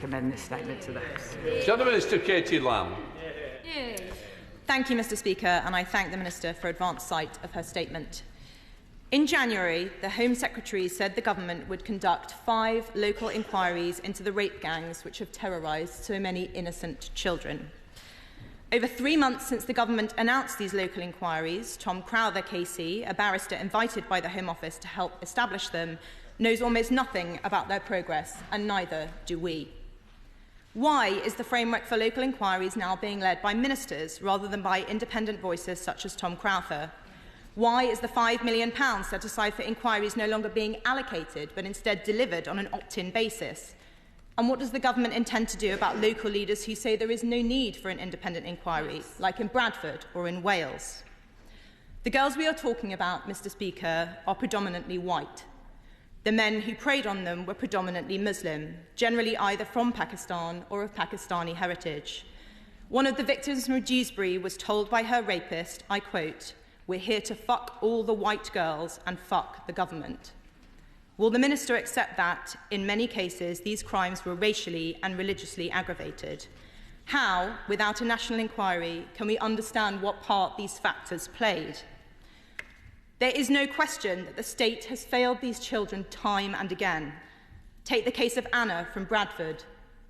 commend this statement to the House. The Minister, Katie Lamb. Thank you, Mr Speaker, and I thank the Minister for advance sight of her statement. In January, the Home Secretary said the government would conduct 5 local inquiries into the rape gangs which have terrorised so many innocent children. Over 3 months since the government announced these local inquiries, Tom Crowther KC, a barrister invited by the Home Office to help establish them, knows almost nothing about their progress, and neither do we. Why is the framework for local inquiries now being led by ministers rather than by independent voices such as Tom Crowther? Why is the £5 million set aside for inquiries no longer being allocated but instead delivered on an opt-in basis? And what does the government intend to do about local leaders who say there is no need for an independent inquiry, like in Bradford or in Wales? The girls we are talking about, Mr Speaker, are predominantly white. The men who preyed on them were predominantly Muslim, generally either from Pakistan or of Pakistani heritage. One of the victims from Dewsbury was told by her rapist, I quote, "We're here to fuck all the white girls and fuck the government." Will the Minister accept that, in many cases, these crimes were racially and religiously aggravated? How, without a national inquiry, can we understand what part these factors played? There is no question that the state has failed these children time and again. Take the case of Anna from Bradford.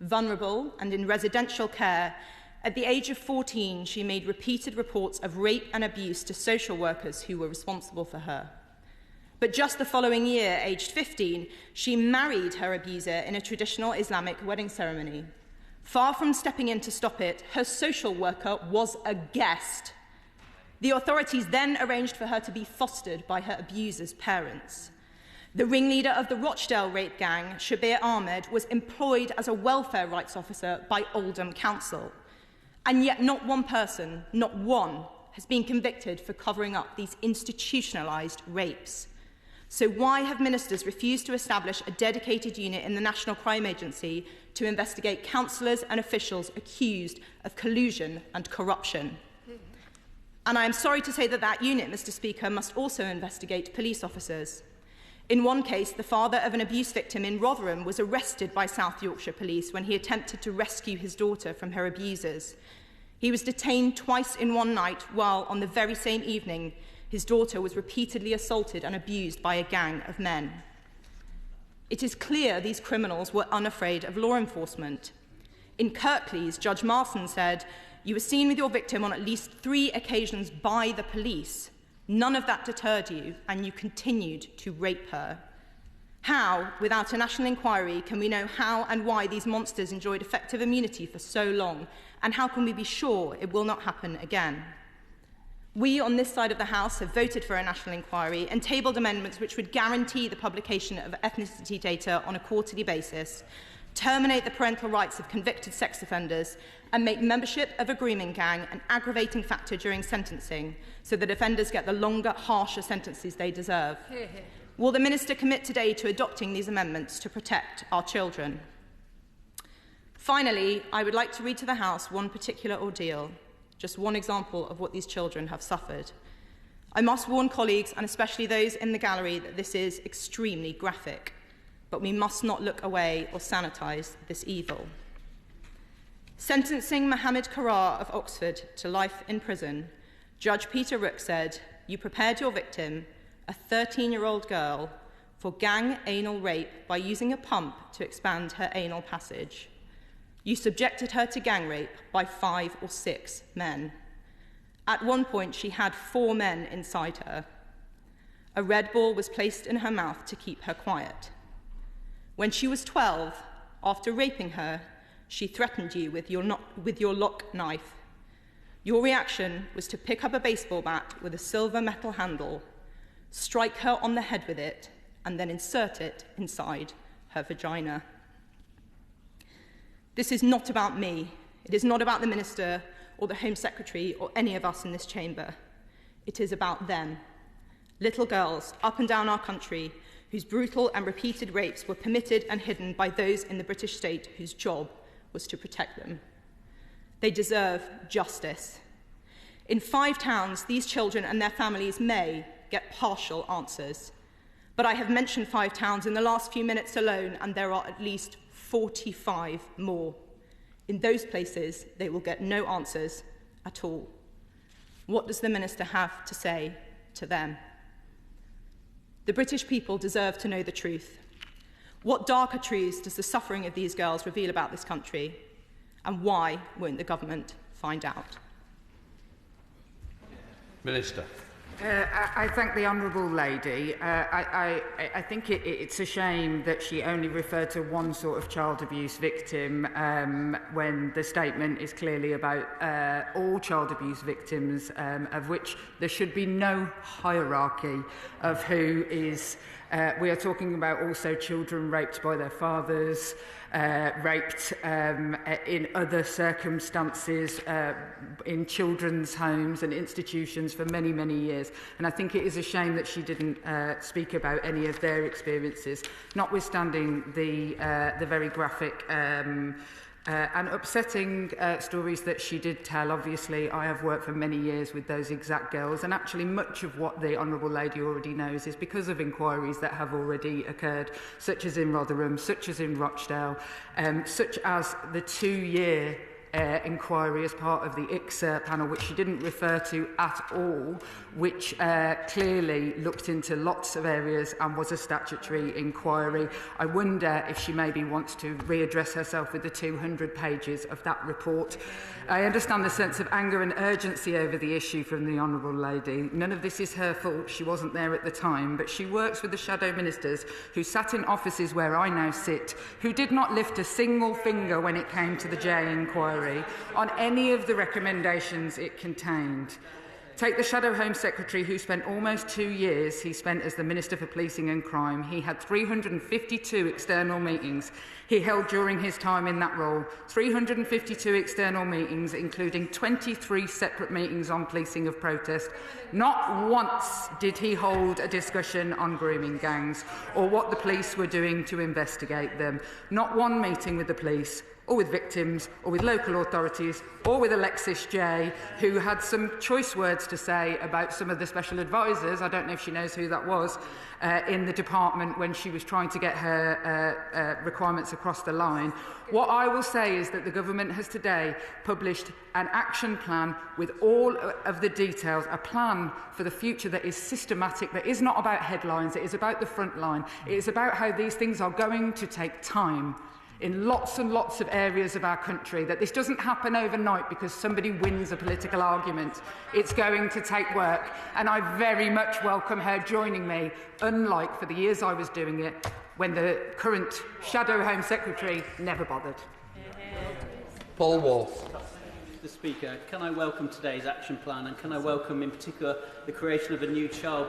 Vulnerable and in residential care, at the age of 14, she made repeated reports of rape and abuse to social workers who were responsible for her. But just the following year, aged 15, she married her abuser in a traditional Islamic wedding ceremony. Far from stepping in to stop it, her social worker was aghast. The authorities then arranged for her to be fostered by her abuser's parents. The ringleader of the Rochdale rape gang, Shabir Ahmed, was employed as a welfare rights officer by Oldham Council. And yet not one person, not one, has been convicted for covering up these institutionalised rapes. So why have ministers refused to establish a dedicated unit in the National Crime Agency to investigate councillors and officials accused of collusion and corruption? And I am sorry to say that that unit, Mr Speaker, must also investigate police officers. In one case, the father of an abuse victim in Rotherham was arrested by South Yorkshire Police when he attempted to rescue his daughter from her abusers. He was detained twice in one night while, on the very same evening, his daughter was repeatedly assaulted and abused by a gang of men. It is clear these criminals were unafraid of law enforcement. In Kirklees, Judge Marson said, "You were seen with your victim on at least 3 occasions by the police. None of that deterred you, and you continued to rape her." How, without a national inquiry, can we know how and why these monsters enjoyed effective immunity for so long, and how can we be sure it will not happen again? We on this side of the House have voted for a national inquiry and tabled amendments which would guarantee the publication of ethnicity data on a quarterly basis, terminate the parental rights of convicted sex offenders, and make membership of a grooming gang an aggravating factor during sentencing so that offenders get the longer, harsher sentences they deserve. Will the Minister commit today to adopting these amendments to protect our children? Finally, I would like to read to the House one particular ordeal, just one example of what these children have suffered. I must warn colleagues, and especially those in the gallery, that this is extremely graphic, but we must not look away or sanitise this evil. Sentencing Mohammed Karar of Oxford to life in prison, Judge Peter Rook said, "You prepared your victim, a 13-year-old girl, for gang anal rape by using a pump to expand her anal passage. You subjected her to gang rape by 5 or 6 men. At one point, she had 4 men inside her. A red ball was placed in her mouth to keep her quiet. When she was 12, after raping her, she threatened you with your lock knife. Your reaction was to pick up a baseball bat with a silver metal handle, strike her on the head with it, and then insert it inside her vagina. This is not about me. It is not about the Minister or the Home Secretary or any of us in this chamber. It is about them. Little girls up and down our country whose brutal and repeated rapes were permitted and hidden by those in the British state whose job was to protect them. They deserve justice. In 5 towns, these children and their families may get partial answers. But I have mentioned 5 towns in the last few minutes alone, and there are at least 45 more. In those places, they will get no answers at all. What does the Minister have to say to them? The British people deserve to know the truth. What darker truths does the suffering of these girls reveal about this country? And why won't the government find out? Minister. I thank the Honourable Lady. I think it's a shame that she only referred to one sort of child abuse victim when the statement is clearly about all child abuse victims, of which there should be no hierarchy of who is. We are talking about also children raped by their fathers, raped in other circumstances, in children's homes and institutions for many, many years. And I think it is a shame that she didn't speak about any of their experiences, notwithstanding the very graphic and upsetting stories that she did tell. Obviously, I have worked for many years with those exact girls, and actually much of what the Honourable Lady already knows is because of inquiries that have already occurred, such as in Rotherham, such as in Rochdale, such as the 2-year inquiry as part of the ICSA panel, which she didn't refer to at all, which clearly looked into lots of areas and was a statutory inquiry. I wonder if she maybe wants to readdress herself with the 200 pages of that report. I understand the sense of anger and urgency over the issue from the Honourable Lady. None of this is her fault. She wasn't there at the time, but she works with the shadow ministers who sat in offices where I now sit, who did not lift a single finger when it came to the J inquiry on any of the recommendations it contained. Take the Shadow Home Secretary, who spent almost 2 years he spent as the Minister for Policing and Crime. He had 352 external meetings he held during his time in that role. 352 external meetings, including 23 separate meetings on policing of protest. Not once did he hold a discussion on grooming gangs or what the police were doing to investigate them. Not one meeting with the police, or with victims, or with local authorities, or with Alexis J, who had some choice words to say about some of the special advisors. I don't know if she knows who that was, in the department when she was trying to get her requirements across the line. What I will say is that the government has today published an action plan with all of the details, a plan for the future that is systematic, that is not about headlines, it is about the front line. It is about how these things are going to take time in lots and lots of areas of our country, that this doesn't happen overnight because somebody wins a political argument. It's going to take work, and I very much welcome her joining me, unlike for the years I was doing it, when the current Shadow Home Secretary never bothered. Paul Wolfe. Mr. Speaker, can I welcome today's action plan, and can I welcome in particular the creation of a new Child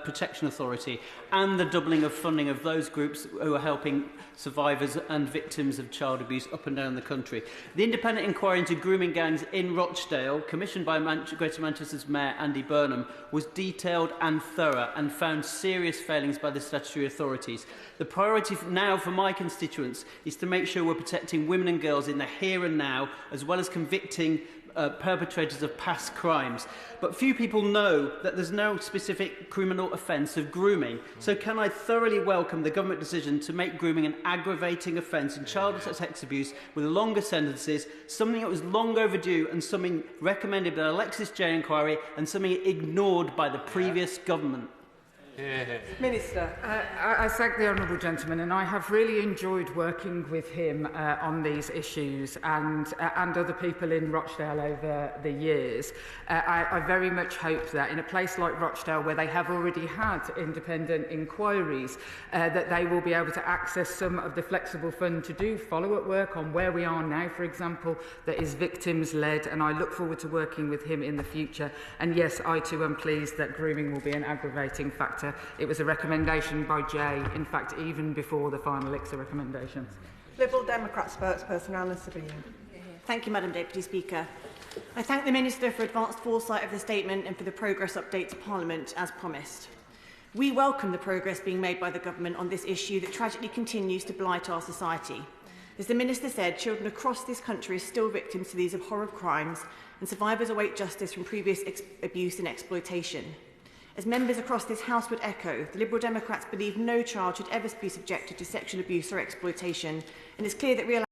Protection Authority and the doubling of funding of those groups who are helping survivors and victims of child abuse up and down the country. The independent inquiry into grooming gangs in Rochdale, commissioned by Greater Manchester's Mayor Andy Burnham, was detailed and thorough and found serious failings by the statutory authorities. The priority now for my constituents is to make sure we're protecting women and girls in the here and now, as well as convicting perpetrators of past crimes. But few people know that there's no specific criminal offence of grooming. So can I thoroughly welcome the government decision to make grooming an aggravating offence in child sex abuse with longer sentences, something that was long overdue and something recommended by the Alexis J inquiry and something ignored by the previous government? Minister. I thank the Honourable Gentleman, and I have really enjoyed working with him on these issues and other people in Rochdale over the years. I very much hope that in a place like Rochdale, where they have already had independent inquiries, that they will be able to access some of the flexible fund to do follow-up work on where we are now, for example, that is victims-led, and I look forward to working with him in the future. And yes, I too am pleased that grooming will be an aggravating factor. It was a recommendation by Jay, in fact, even before the final ICSA recommendations. Liberal Democrat spokesperson Anna Sabine. Thank you, Madam Deputy Speaker. I thank the Minister for advanced foresight of the statement and for the progress update to Parliament as promised. We welcome the progress being made by the Government on this issue that tragically continues to blight our society. As the Minister said, children across this country are still victims to these abhorrent crimes, and survivors await justice from previous abuse and exploitation. As members across this House would echo, the Liberal Democrats believe no child should ever be subjected to sexual abuse or exploitation, and it's clear that real